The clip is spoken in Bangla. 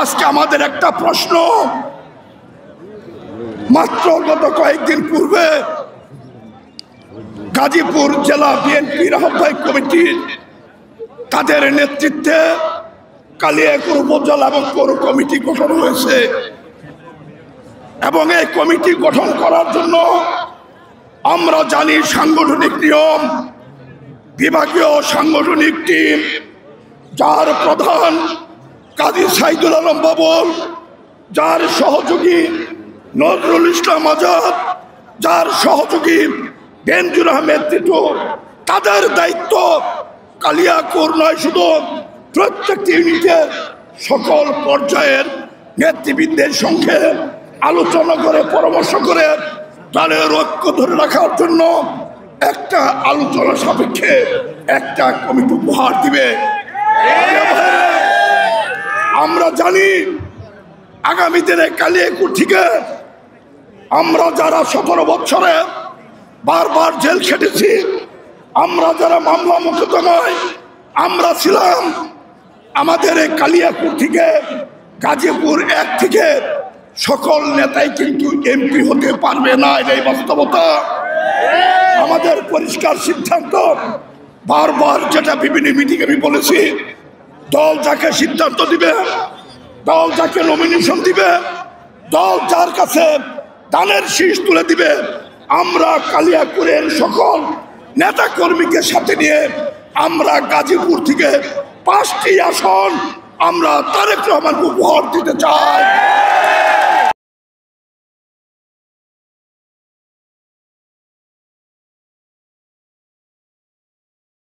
আজকে আমাদের একটা প্রশ্ন, মাত্র গত কয়েকদিন পূর্বে গাজীপুর জেলা বিএনপির আহ্বায়ক কমিটি তাদের নেতৃত্বে কালিয়াকৈর উপজেলা এবং পৌর কমিটি গঠন হয়েছে এবং এই কমিটি গঠন করার জন্য আমরা জানি সাংগঠনিক নিয়ম, বিভাগীয় সাংগঠনিক টিম, যার প্রধান কাজী সাইদুল আলম বাবুল, যার সহযোগী নজরুল ইসলাম আজাদ, যার সহযোগী বেনজুর আহমেদ টিটু, তাদের দায়িত্ব কালিয়াকৈর নয়, শুধু প্রত্যেকটি ইউনিটের সকল পর্যায়ের নেতৃবৃন্দের সঙ্গে আলোচনা করে পরামর্শ করে তাদের ঐক্য ধরে রাখার জন্য একটা আলোচনা সাপেক্ষে একটা কমিটি উপহার দিবে। আমরা জানি আগামী দিনে কালিয়াকৈর থেকে আমরা যারা 17 বছরে বারবার জেল খেটেছি, আমরা যারা মামলা মোকদ্দমায় আমরা ছিলাম, আমাদের এই কালিয়াকৈর থেকে গাজীপুর 1 থেকে সকল নেতাই কিন্তু এমপি হতে পারবে না, এই বাস্তবতা। আমাদের পরিষ্কার সিদ্ধান্ত, বারবার যেটা বিভিন্ন মিটিংয়ে আমি বলেছি, দল যাকে সিদ্ধান্ত দিবে, দল যাকে নমিনেশন দিবে, দল যার কাছে দানের শীষ তুলে দিবে, আমরা কালিয়াকৈরের সকল নেতা কর্মীকে সাথে নিয়ে আমরা গাজীপুর থেকে 5টি আসন আমরা তারেক রহমানকে উপহার দিতে চাই।